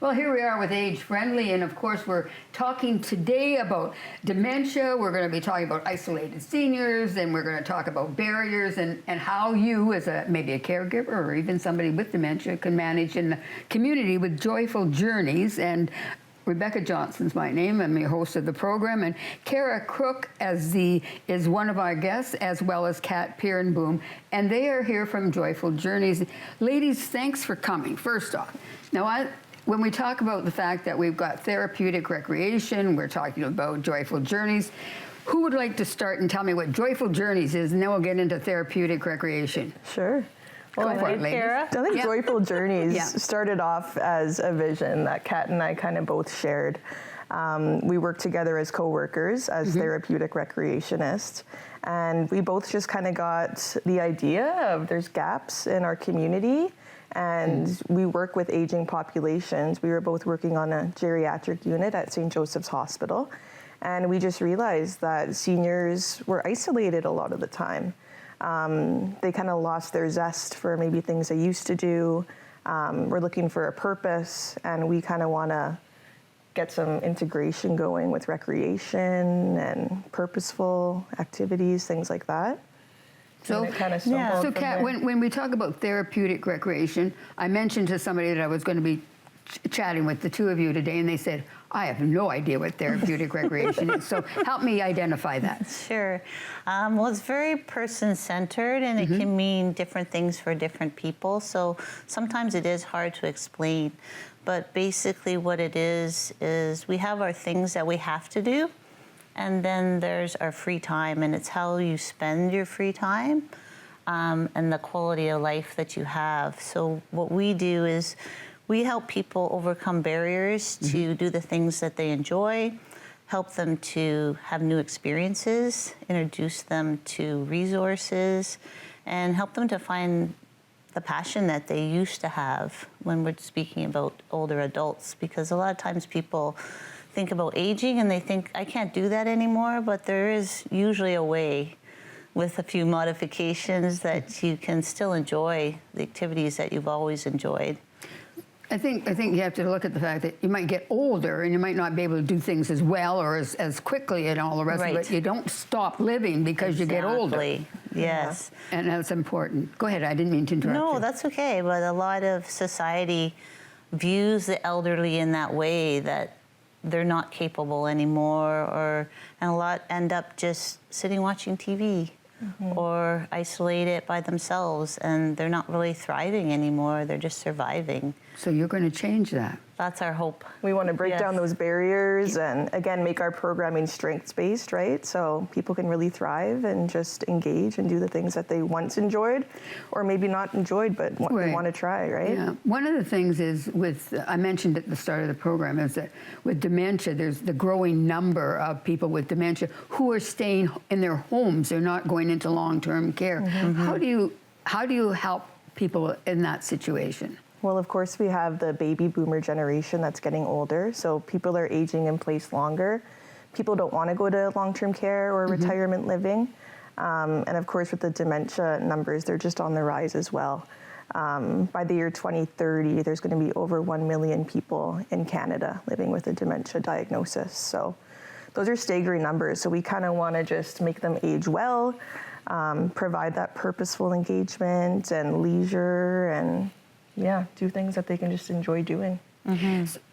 Well, here we are with Age Friendly, and of course we're talking today about dementia. We're going to be talking about isolated seniors, and we're going to talk about barriers and how you, as maybe a caregiver or even somebody with dementia, can manage in the community with joyful journeys. And Rebecca Johnson's my name. I'm the host of the program, and Kara Crook is one of our guests, as well as Kat Pierenboom, and they are here from Joyful Journeys. Ladies, thanks for coming, first off. Now, when we talk about the fact that we've got therapeutic recreation, we're talking about Joyful Journeys. Who would like to start and tell me what Joyful Journeys is, and then we'll get into therapeutic recreation? Sure. Well, Go for it, ladies. I think Joyful Journeys started off as a vision that Kat and I kind of both shared. We worked together as co-workers, as therapeutic recreationists, and we both just kind of got the idea of there's gaps in our community, and we work with aging populations. We were both working on a geriatric unit at St. Joseph's Hospital, and we just realized that seniors were isolated a lot of the time. They kind of lost their zest for maybe things they used to do. We're looking for a purpose, and we kind of want to get some integration going with recreation and purposeful activities, things like that. So, Kat, when we talk about therapeutic recreation, I mentioned to somebody that I was going to be chatting with the two of you today, and they said, I have no idea what therapeutic recreation is. So help me identify that. Sure. Well, it's very person-centered, and it can mean different things for different people. So sometimes it is hard to explain. But basically what it is we have our things that we have to do, and then there's our free time, and it's how you spend your free time and the quality of life that you have. So what we do is we help people overcome barriers to do the things that they enjoy, help them to have new experiences, introduce them to resources, and help them to find the passion that they used to have when we're speaking about older adults. Because a lot of times people think about aging and they think, I can't do that anymore, but there is usually a way with a few modifications that you can still enjoy the activities that you've always enjoyed. I think you have to look at the fact that you might get older and you might not be able to do things as well or as quickly and all the rest of it. You don't stop living because you get older. Yes. Yeah. And that's important. Go ahead, I didn't mean to interrupt you. No, that's okay, but a lot of society views the elderly in that way, that they're not capable anymore, and a lot end up just sitting watching TV. Or isolated by themselves, and they're not really thriving anymore, they're just surviving. So you're going to change that. That's our hope. We want to break down those barriers and, again, make our programming strengths-based, right? So people can really thrive and just engage and do the things that they once enjoyed, or maybe not enjoyed, but they want to try, right? Yeah. One of the things is I mentioned at the start of the program, is that with dementia, there's the growing number of people with dementia who are staying in their homes. They're not going into long-term care. How do you help people in that situation? Well, of course, we have the baby boomer generation that's getting older, so people are aging in place longer. People don't want to go to long-term care or retirement living. And of course, with the dementia numbers, they're just on the rise as well. By the year 2030, there's going to be over 1 million people in Canada living with a dementia diagnosis. So those are staggering numbers. So we kind of want to just make them age well, provide that purposeful engagement and leisure, and do things that they can just enjoy doing.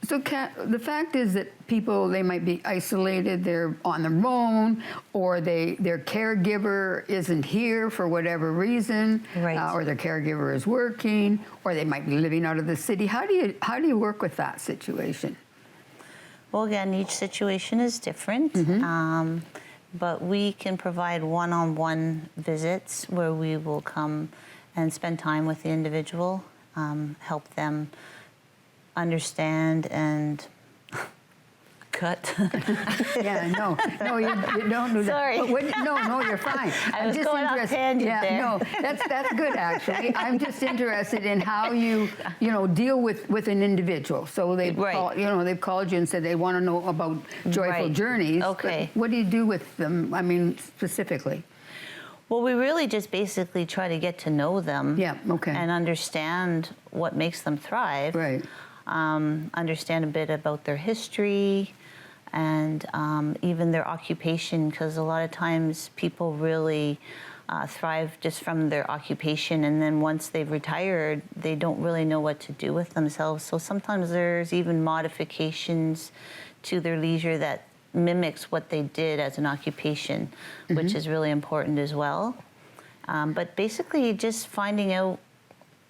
So, Kat, the fact is that people, they might be isolated, they're on their own, or their caregiver isn't here for whatever reason, or their caregiver is working, or they might be living out of the city. How do you work with that situation? Well, again, each situation is different, but we can provide one-on-one visits where we will come and spend time with the individual, help them understand and cut. No, you don't do that. Sorry. No, you're fine. I was going on tangent there. No, that's good actually. I'm just interested in how you deal with an individual. So they've called you and said they want to know about Joyful Journeys. Okay. What do you do with them? I mean, specifically. Well, we really just basically try to get to know them. Yeah, okay. And understand what makes them thrive. Right. understand a bit about their history, and even their occupation, because a lot of times people really thrive just from their occupation, and then once they've retired, they don't really know what to do with themselves. So sometimes there's even modifications to their leisure that mimics what they did as an occupation, which is really important as well. But basically just finding out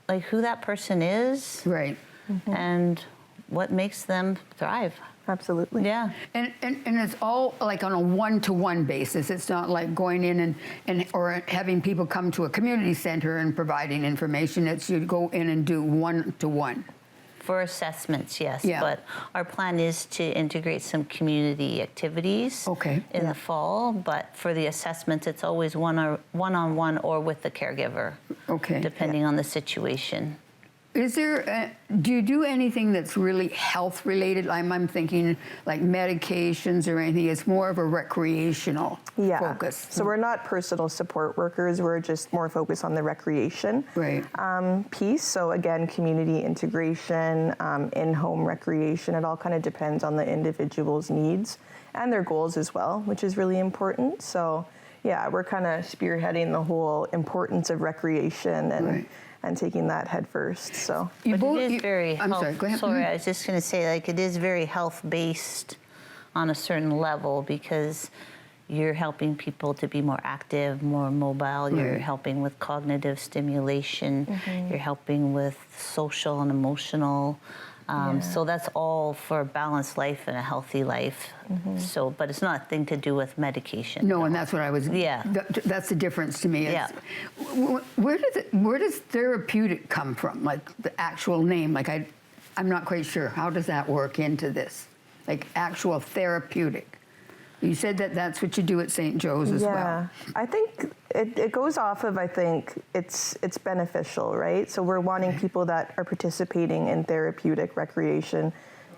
like who that person is, Right. and what makes them thrive. Absolutely. Yeah. And it's all like on a one-to-one basis. It's not like going in and or having people come to a community center and providing information. It's you go in and do one-to-one. For assessments, yes. Yeah. But our plan is to integrate some community activities in the fall. But for the assessments, it's always one-on-one or with the caregiver, depending on the situation. Is there, do you do anything that's really health related? I'm thinking like medications or anything. It's more of a recreational focus. So we're not personal support workers. We're just more focused on the recreation piece. So again, community integration, in-home recreation, it all kind of depends on the individual's needs and their goals as well, which is really important. So yeah, we're kind of spearheading the whole importance of recreation and taking that head first. So But it is very I'm sorry, go ahead. Sorry, I was just going to say, like, it is very health-based on a certain level, because you're helping people to be more active, more mobile. You're helping with cognitive stimulation. You're helping with social and emotional. So that's all for a balanced life and a healthy life. So, but it's not a thing to do with medication. No, and that's what I was. Yeah. That's the difference to me. Where does therapeutic come from? Like the actual name? Like I'm not quite sure. How does that work into this? Like actual therapeutic. You said that's what you do at St. Joe's as well. Yeah, I think it goes off of, I think it's beneficial, right? So we're wanting people that are participating in therapeutic recreation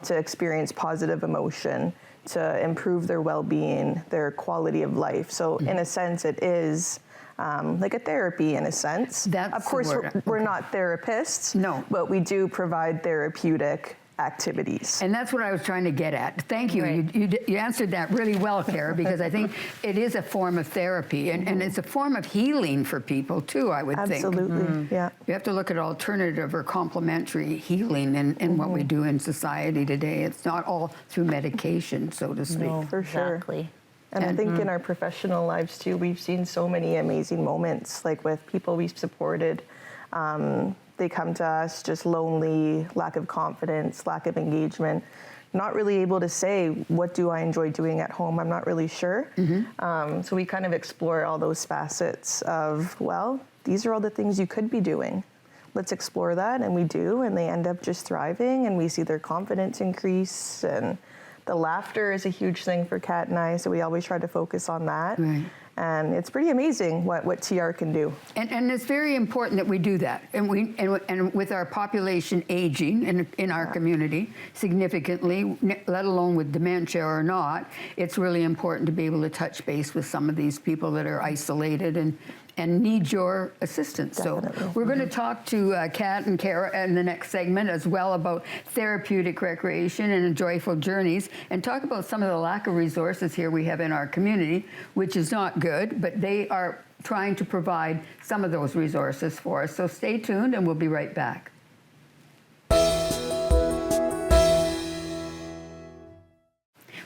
to experience positive emotion, to improve their well-being, their quality of life. So in a sense, it is like a therapy in a sense. That's of course, the word. we're not therapists, No. but we do provide therapeutic activities. And that's what I was trying to get at. Thank you. You answered that really well, Kara, because I think it is a form of therapy, and it's a form of healing for people too, I would think. Absolutely, yeah. You have to look at alternative or complementary healing in what we do in society today. It's not all through medication, so to speak. No, For sure. exactly. And I think in our professional lives too, we've seen so many amazing moments, like with people we've supported. They come to us just lonely, lack of confidence, lack of engagement, not really able to say, what do I enjoy doing at home? I'm not really sure. So we kind of explore all those facets of, well, these are all the things you could be doing. Let's explore that, and we do, and they end up just thriving, and we see their confidence increase, and the laughter is a huge thing for Kat and I, so we always try to focus on that. And it's pretty amazing what TR can do. And it's very important that we do that. And with our population aging in our community significantly, let alone with dementia or not, it's really important to be able to touch base with some of these people that are isolated and need your assistance. Definitely. So we're going to talk to Kat and Kara in the next segment as well about therapeutic recreation and joyful journeys, and talk about some of the lack of resources here we have in our community, which is not good, but they are trying to provide some of those resources for us. So stay tuned and we'll be right back.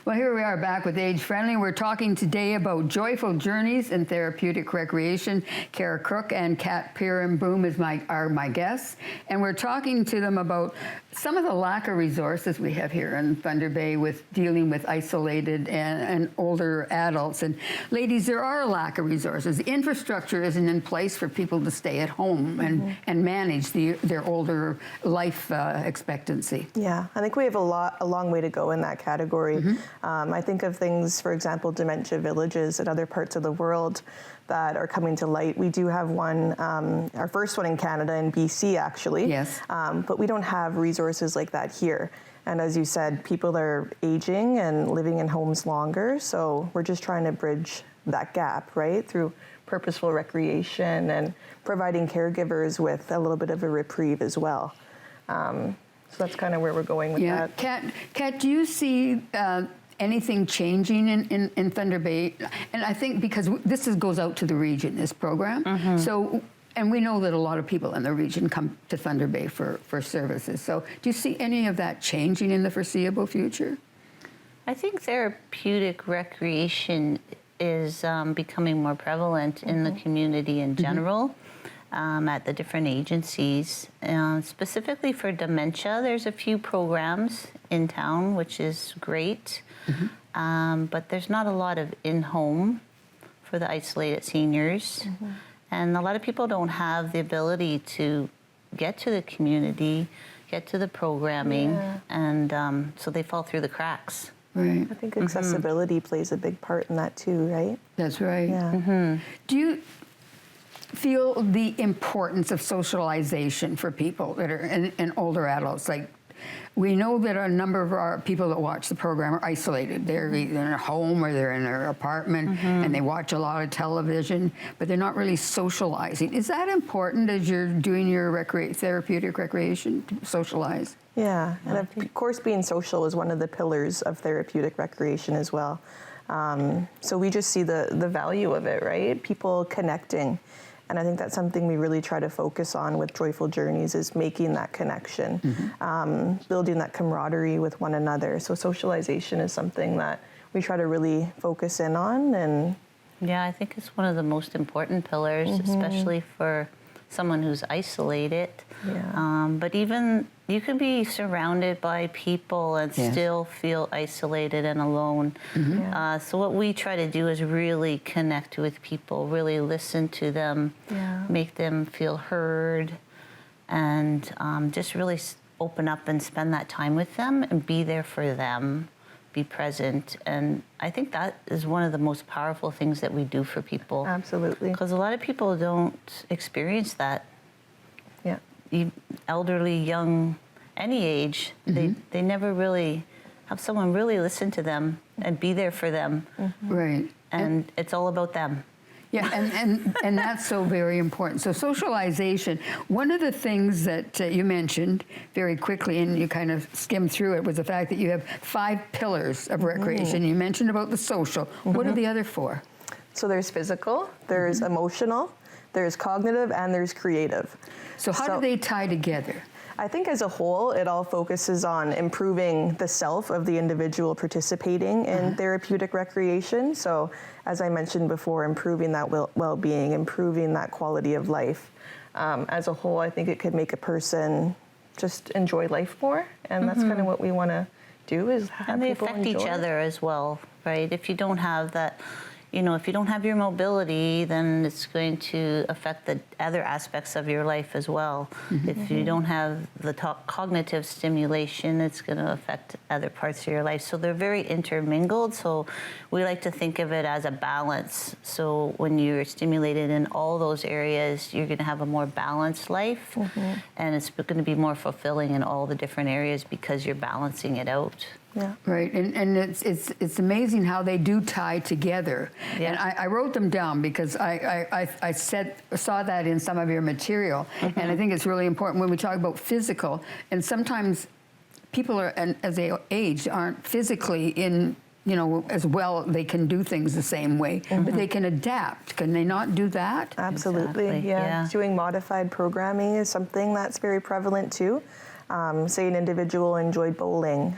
Well, here we are back with Age Friendly. We're talking today about joyful journeys and therapeutic recreation. Kara Crook and Kat Pierenboom are my guests, and we're talking to them about some of the lack of resources we have here in Thunder Bay with dealing with isolated and older adults. And ladies, there are a lack of resources. The infrastructure isn't in place for people to stay at home and manage their older life expectancy. Yeah, I think we have a long way to go in that category. I think of things, for example, dementia villages in other parts of the world that are coming to light. We do have one, our first one in Canada, in BC actually. Yes. But we don't have resources like that here. And as you said, people are aging and living in homes longer, so we're just trying to bridge that gap, right, through purposeful recreation and providing caregivers with a little bit of a reprieve as well. So that's kind of where we're going with that. Kat, do you see anything changing in Thunder Bay? And I think because goes out to the region, this program. So, and we know that a lot of people in the region come to Thunder Bay for services. So do you see any of that changing in the foreseeable future? I think therapeutic recreation is becoming more prevalent in the community in general, at the different agencies. Specifically for dementia, there's a few programs in town, which is great. But there's not a lot of in-home for the isolated seniors. And a lot of people don't have the ability to get to the community, get to the programming, and so they fall through the cracks. Right. I think accessibility plays a big part in that too, right? That's right. Yeah. Do you feel the importance of socialization for people that are and older adults? Like, we know that a number of our people that watch the program are isolated. They're either in a home or they're in their apartment, and they watch a lot of television, but they're not really socializing. Is that important as you're doing your therapeutic recreation, to socialize? Yeah, and of course being social is one of the pillars of therapeutic recreation as well. So we just see the value of it, right? People connecting. And I think that's something we really try to focus on with Joyful Journeys, is making that connection, building that camaraderie with one another. So socialization is something that we try to really focus in on. And yeah, I think it's one of the most important pillars, especially for someone who's isolated. Yeah. But even you can be surrounded by people and still feel isolated and alone. So what we try to do is really connect with people, really listen to them, make them feel heard, and just really open up and spend that time with them and be there for them, be present. And I think that is one of the most powerful things that we do for people. Absolutely. Because a lot of people don't experience that. Yeah. Elderly, young, any age, they never really have someone really listen to them and be there for them. Right. And it's all about them. Yeah, and that's so very important. So socialization, one of the things that you mentioned very quickly, and you kind of skimmed through it, was the fact that you have 5 pillars of recreation. You mentioned about the social. What are the other 4? So there's physical, there's emotional, there's cognitive, and there's creative. So how do they tie together? I think as a whole, it all focuses on improving the self of the individual participating in therapeutic recreation. So as I mentioned before, improving that well-being, improving that quality of life. As a whole, I think it could make a person just enjoy life more. And that's kind of what we want to do, is have And they people affect enjoy each other as well, right? If you don't have that, if you don't have your mobility, then it's going to affect the other aspects of your life as well. If you don't have the cognitive stimulation, it's going to affect other parts of your life. So they're very intermingled. So we like to think of it as a balance. So when you're stimulated in all those areas, you're going to have a more balanced life, and it's going to be more fulfilling in all the different areas because you're balancing it out. Yeah. Right, and it's amazing how they do tie together. Yeah. And I wrote them down because I saw that in some of your material, and I think it's really important when we talk about physical. And sometimes people are, and as they age, aren't physically in, as well. They can do things the same way, but they can adapt. Can they not do that? Absolutely. Exactly, Yeah. Doing modified programming is something that's very prevalent too. Say an individual enjoyed bowling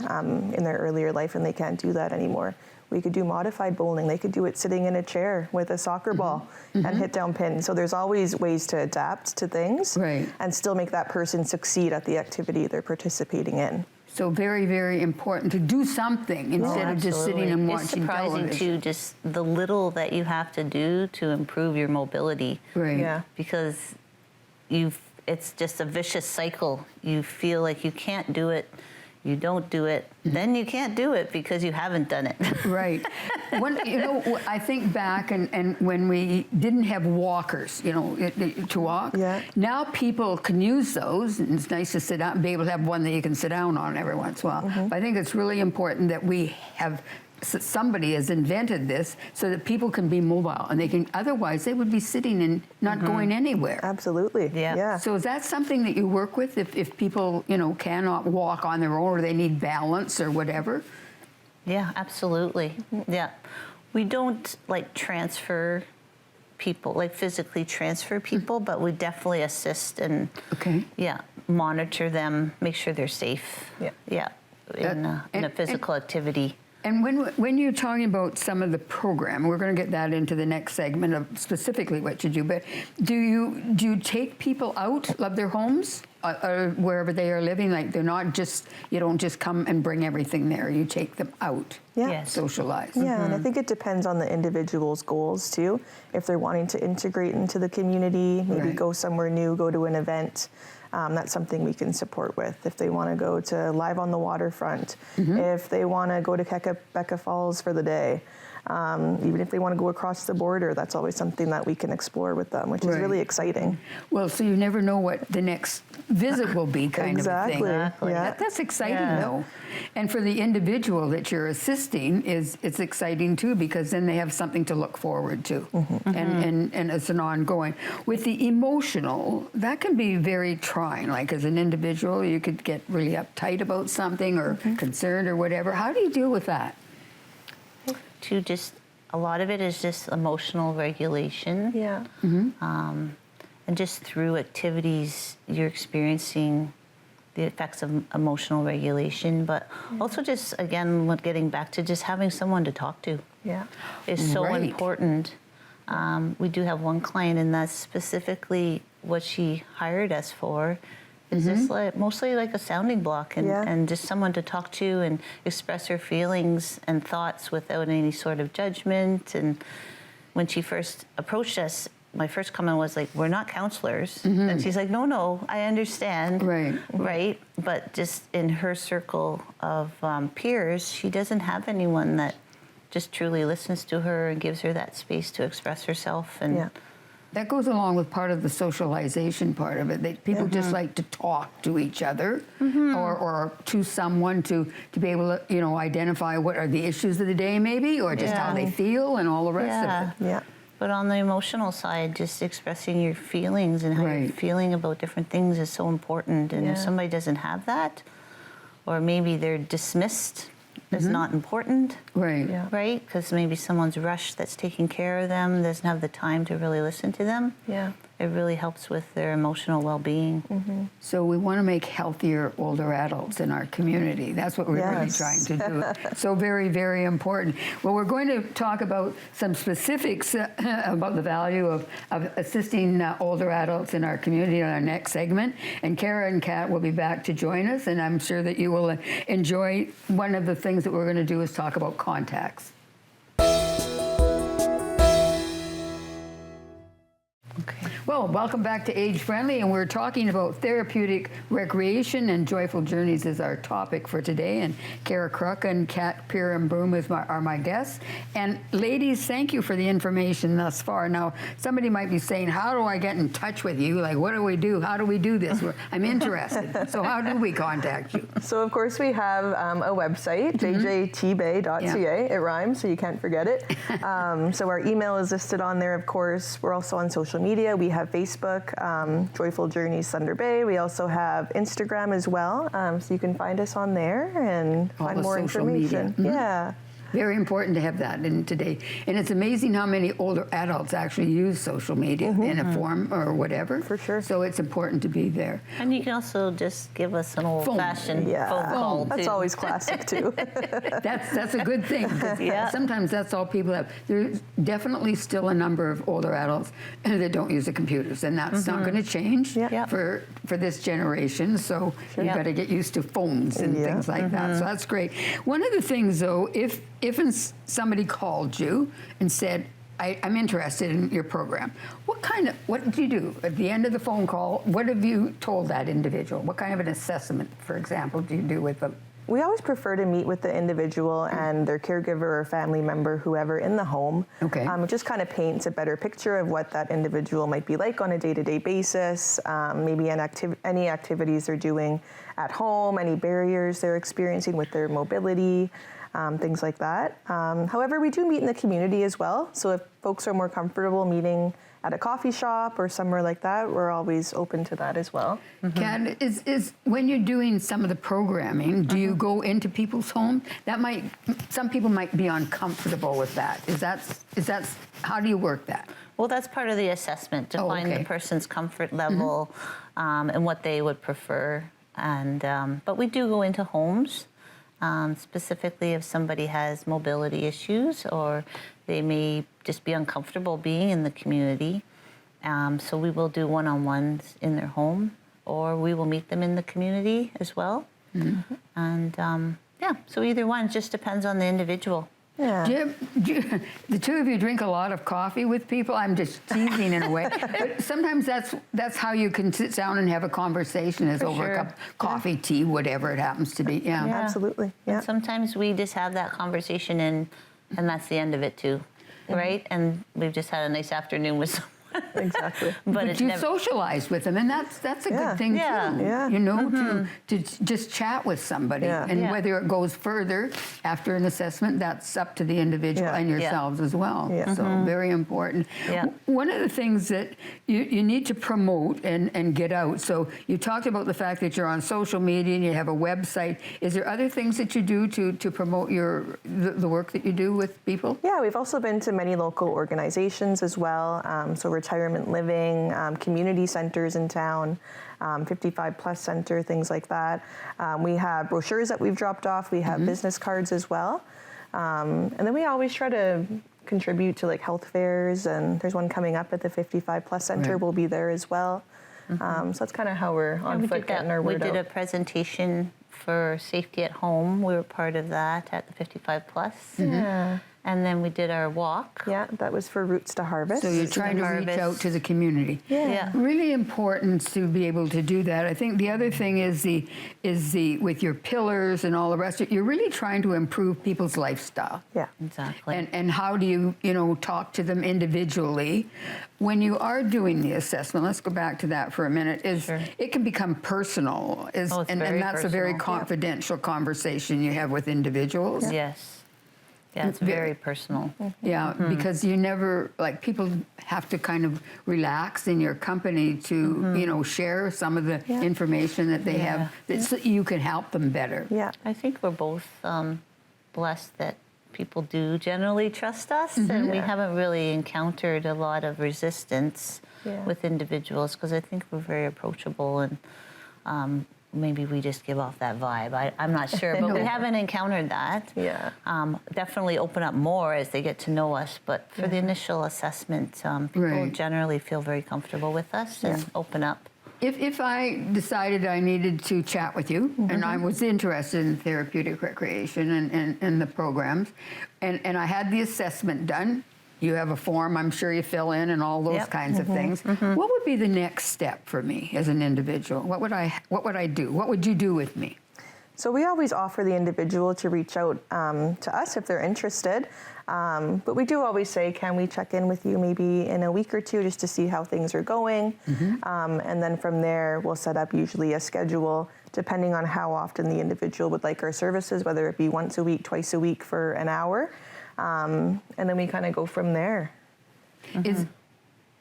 in their earlier life and they can't do that anymore. We could do modified bowling. They could do it sitting in a chair with a soccer ball and hit down pins. So there's always ways to adapt to things and still make that person succeed at the activity they're participating in. So very, very important to do something instead of just sitting and watching television. It's surprising too, just the little that you have to do to improve your mobility. Right. Yeah. Because it's just a vicious cycle. You feel like you can't do it, you don't do it, then you can't do it because you haven't done it. Right. I think back and when we didn't have walkers, to walk. Yeah. Now people can use those, and it's nice to sit down and be able to have one that you can sit down on every once in a while. But I think it's really important that we have somebody has invented this so that people can be mobile and they can, otherwise they would be sitting and not going anywhere. Absolutely. Yeah. So is that something that you work with if people, cannot walk on their own or they need balance or whatever? Yeah, absolutely. Yeah. We don't like transfer people, like physically transfer people, but we definitely assist and monitor them, make sure they're safe. In a physical activity. And when you're talking about some of the program, we're going to get that into the next segment of specifically what you do. But do you take people out of their homes or wherever they are living? Like you don't just come and bring everything there. You take them out, socialize. Yeah, and I think it depends on the individual's goals too. If they're wanting to integrate into the community, maybe go somewhere new, go to an event. That's something we can support with. If they want to go to Live on the Waterfront, if they want to go to Quebec Falls for the day, even if they want to go across the border, that's always something that we can explore with them, which is really exciting. Well, so you never know what the next visit will be, kind of a thing. Exactly. Yeah. That's exciting, though. And for the individual that you're assisting, it's exciting too, because then they have something to look forward to, and it's an ongoing. With the emotional, that can be very trying. Like as an individual, you could get really uptight about something or concerned or whatever. How do you deal with that? A lot of it is just emotional regulation. Yeah. And just through activities, you're experiencing the effects of emotional regulation, but also just, again, getting back to just having someone to talk to is so important. We do have one client, and that's specifically what she hired us for, is just mostly like a sounding block and just someone to talk to and express her feelings and thoughts without any sort of judgment. And when she first approached us, my first comment was like, we're not counselors. And she's like, no, I understand. Right. But just in her circle of peers, she doesn't have anyone that just truly listens to her and gives her that space to express herself. And that goes along with part of the socialization part of it. People just like to talk to each other or to someone to be able to, identify what are the issues of the day maybe, or just how they feel and all the rest of it. Yeah. But on the emotional side, just expressing your feelings and how you're feeling about different things is so important. And if somebody doesn't have that, or maybe they're dismissed as not important, right? Because maybe someone's rushed that's taking care of them, doesn't have the time to really listen to them. It really helps with their emotional well-being. So we want to make healthier older adults in our community. That's what we're really trying to do. So very, very important. Well, we're going to talk about some specifics about the value of assisting older adults in our community in our next segment. And Kara and Kat will be back to join us, and I'm sure that you will enjoy. One of the things that we're going to do is talk about contacts. Well, welcome back to Age Friendly, and we're talking about therapeutic recreation, and joyful journeys is our topic for today. And Kara Kruk and Kat Piram-Broom are my guests. And ladies, thank you for the information thus far. Now, somebody might be saying, how do I get in touch with you? Like, what do we do? How do we do this? I'm interested. So how do we contact you? So, of course, we have a website, jjtbay.ca. It rhymes, so you can't forget it. So our email is listed on there, of course. We're also on social media. We have Facebook, Joyful Journeys Thunder Bay. We also have Instagram as well, so you can find us on there and find more information. Yeah. Very important to have that in today. And it's amazing how many older adults actually use social media in a form or whatever. For sure. So it's important to be there. And you can also just give us an old-fashioned phone call, That's too. always classic, too. That's a good thing. Sometimes that's all people have. There's definitely still a number of older adults that don't use the computers, and that's not going to change for this generation. So you've got to get used to phones and things like that. So that's great. One of the things, though, if somebody called you and said, I'm interested in your program, what did you do at the end of the phone call? What have you told that individual? What kind of an assessment, for example, do you do with them? We always prefer to meet with the individual and their caregiver or family member, whoever in the home. Okay. It just kind of paints a better picture of what that individual might be like on a day-to-day basis, maybe any activities they're doing at home, any barriers they're experiencing with their mobility. things like that. However, we do meet in the community as well. So if folks are more comfortable meeting at a coffee shop or somewhere like that, we're always open to that as well. Kat, is when you're doing some of the programming, do you go into people's homes? Some people might be uncomfortable with that. Is that how do you work that? Well, that's part of the assessment, to find the person's comfort level and what they would prefer. And but we do go into homes, specifically if somebody has mobility issues or they may just be uncomfortable being in the community. So we will do one-on-ones in their home, or we will meet them in the community as well. And so either one, just depends on the individual. Yeah. The two of you drink a lot of coffee with people. I'm just teasing in a way, but sometimes that's how you can sit down and have a conversation, is over a cup of coffee, tea, whatever it happens to be. Yeah, Absolutely. Yeah. And sometimes we just have that conversation and that's the end of it too, right? And we've just had a nice afternoon with someone. Exactly. But you socialize with them, and that's a good thing too. Yeah. You know, to just chat with somebody, and whether it goes further after an assessment, that's up to the individual and yourselves as well. So very important. One of the things that you need to promote and get out. So you talked about the fact that you're on social media and you have a website. Is there other things that you do to promote the work that you do with people? Yeah, we've also been to many local organizations as well. So retirement living, community centers in town, 55 plus center, things like that. We have brochures that we've dropped off. We have business cards as well. And then we always try to contribute to like health fairs, and there's one coming up at the 55 plus center. We'll be there as well. So that's kind of how we're on foot getting our word out. We did a presentation for safety at home. We were part of that at the 55 plus. And then we did our walk. Yeah, that was for Roots to Harvest. So you're trying to reach out to the community. Yeah. Really important to be able to do that. I think the other thing is the with your pillars and all the rest of it, you're really trying to improve people's lifestyle. Yeah. Exactly. And how do you talk to them individually when you are doing the assessment? Let's go back to that for a minute. It can become personal, and that's a very confidential conversation you have with individuals. Yes. Yeah, it's very personal. Yeah, because you never, people have to kind of relax in your company to, share some of the information that they have, so you can help them better. Yeah. I think we're both blessed that people do generally trust us, and we haven't really encountered a lot of resistance with individuals, because I think we're very approachable, and maybe we just give off that vibe. I'm not sure, but we haven't encountered that. Yeah. Definitely open up more as they get to know us, but for the initial assessment, people generally feel very comfortable with us and open up. If I decided I needed to chat with you, and I was interested in therapeutic recreation and the programs, and I had the assessment done, you have a form I'm sure you fill in and all those kinds of things. What would be the next step for me as an individual? What would I do? What would you do with me? So we always offer the individual to reach out to us if they're interested. But we do always say, can we check in with you maybe in a week or two just to see how things are going? And then from there, we'll set up usually a schedule depending on how often the individual would like our services, whether it be once a week, twice a week for an hour. And then we kind of go from there.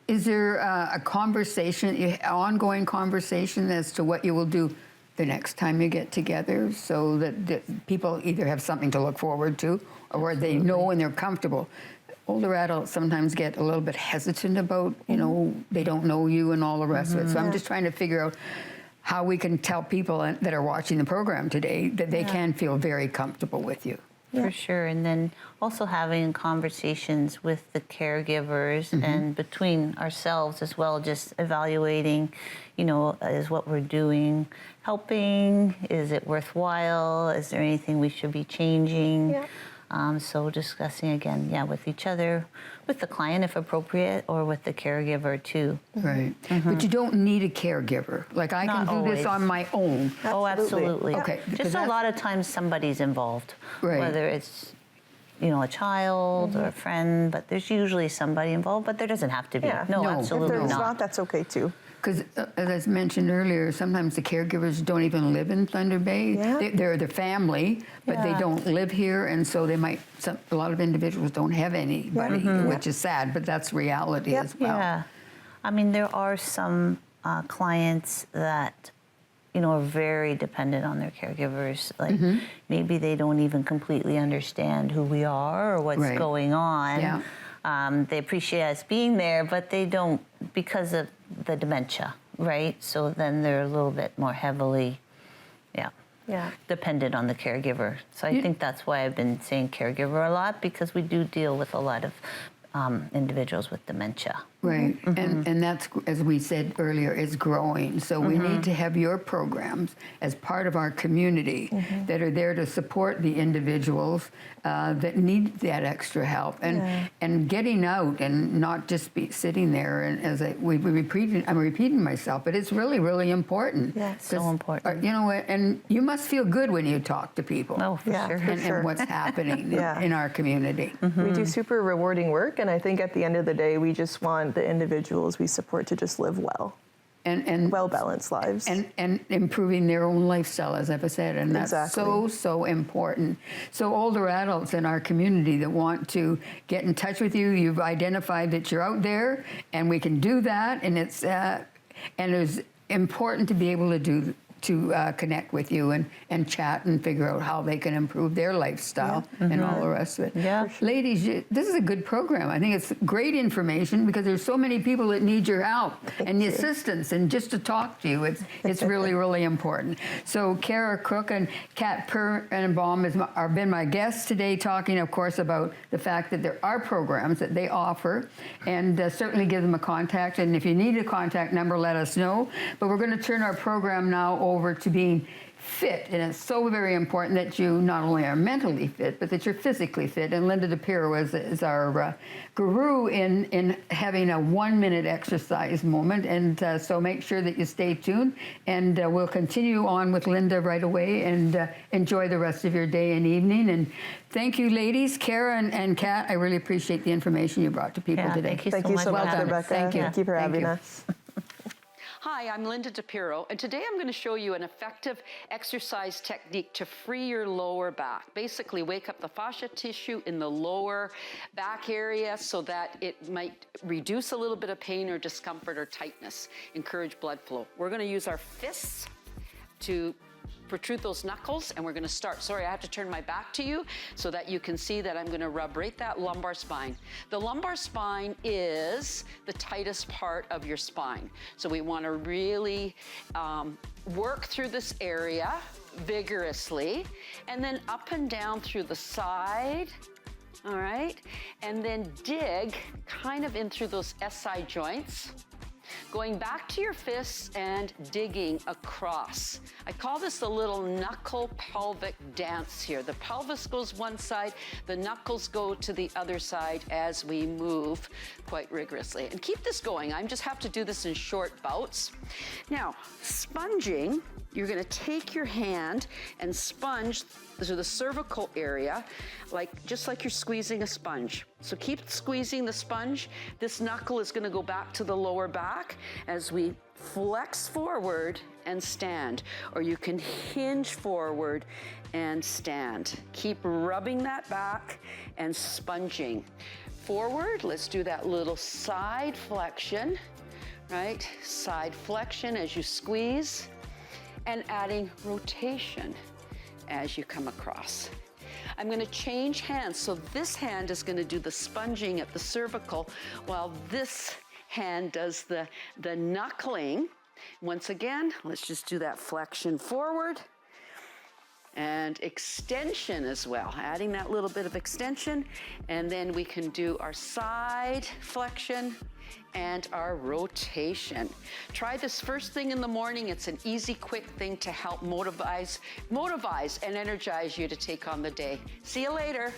Is there a conversation, ongoing conversation as to what you will do the next time you get together, so that people either have something to look forward to or they know and they're comfortable? Older adults sometimes get a little bit hesitant about, they don't know you and all the rest of it. So I'm just trying to figure out how we can tell people that are watching the program today that they can feel very comfortable with you. For sure. And then also having conversations with the caregivers and between ourselves as well, just evaluating, is what we're doing helping? Is it worthwhile? Is there anything we should be changing? So discussing again, with each other, with the client if appropriate, or with the caregiver too. Right. But you don't need a caregiver. Like I can do this on my own. Oh, absolutely. Okay. Just a lot of times somebody's involved, whether it's a child or a friend, but there's usually somebody involved, but there doesn't have to be. No, absolutely if there's not. That's okay too. Because as I mentioned earlier, sometimes the caregivers don't even live in Thunder Bay. Yeah. They're the family, but they Yeah. don't live here, and so they might. A lot of individuals don't have anybody, which is sad, but that's reality as well. Yeah. I mean, there are some clients that, you know, are very dependent on their caregivers. Like maybe they don't even completely understand who we are or what's Right. going on. Yeah. They appreciate us being there, but they don't because of the dementia, right? So then they're a little bit more heavily, dependent on the caregiver. So I think that's why I've been saying caregiver a lot, because we do deal with a lot of individuals with dementia. Right, and that's, as we said earlier, is growing. So we need to have your programs as part of our community that are there to support the individuals that need that extra help, and getting out and not just be sitting there. And as I'm repeating myself, but it's really, really important. Yeah, so important. You know, and you must feel good when you talk to people. Oh, for sure. And what's happening in our community. We do super rewarding work, and I think at the end of the day, we just want the individuals we support to just live well. And well-balanced lives. And improving their own lifestyle, as I've said, and that's so important. So older adults in our community that want to get in touch with you, you've identified that you're out there, and we can do that, and it's important to be able to connect with you and chat and figure out how they can improve their lifestyle and all the rest of it. Yeah. Ladies, this is a good program. I think it's great information because there's so many people that need your help and the assistance, and just to talk to you, it's really, really important. So Kara Crook and Kat Perrenbaum have been my guests today, talking, of course, about the fact that there are programs that they offer, and certainly give them a contact. And if you need a contact number, let us know. But we're going to turn our program now over to being fit, and it's so very important that you not only are mentally fit, but that you're physically fit. And Linda DePiro is our guru in having a 1-minute exercise moment, and so make sure that you stay tuned, and we'll continue on with Linda right away, and enjoy the rest of your day and evening. And thank you, ladies, Kara and Kat. I really appreciate the information you brought to people today. Thank you so much, Rebecca. Thank you. Thank you for having us. Hi, I'm Linda DePiro, and today I'm going to show you an effective exercise technique to free your lower back. Basically, wake up the fascia tissue in the lower back area so that it might reduce a little bit of pain or discomfort or tightness, encourage blood flow. We're going to use our fists to protrude those knuckles, and we're going to start. Sorry, I have to turn my back to you so that you can see that I'm going to rub right that lumbar spine. The lumbar spine is the tightest part of your spine. So we want to really work through this area vigorously, and then up and down through the side. All right, and then dig kind of in through those SI joints. Going back to your fists and digging across. I call this the little knuckle pelvic dance here. The pelvis goes one side, the knuckles go to the other side as we move quite rigorously. And keep this going. I just have to do this in short bouts. Now, sponging, you're going to take your hand and sponge to the cervical area, just like you're squeezing a sponge. So keep squeezing the sponge. This knuckle is going to go back to the lower back as we flex forward and stand, or you can hinge forward and stand. Keep rubbing that back and sponging. Forward, let's do that little side flexion, right? Side flexion as you squeeze, and adding rotation as you come across. I'm going to change hands. So this hand is going to do the sponging at the cervical, while this hand does the knuckling. Once again, let's just do that flexion forward and extension as well, adding that little bit of extension. And then we can do our side flexion and our rotation. Try this first thing in the morning. It's an easy, quick thing to help motivize and energize you to take on the day. See you later.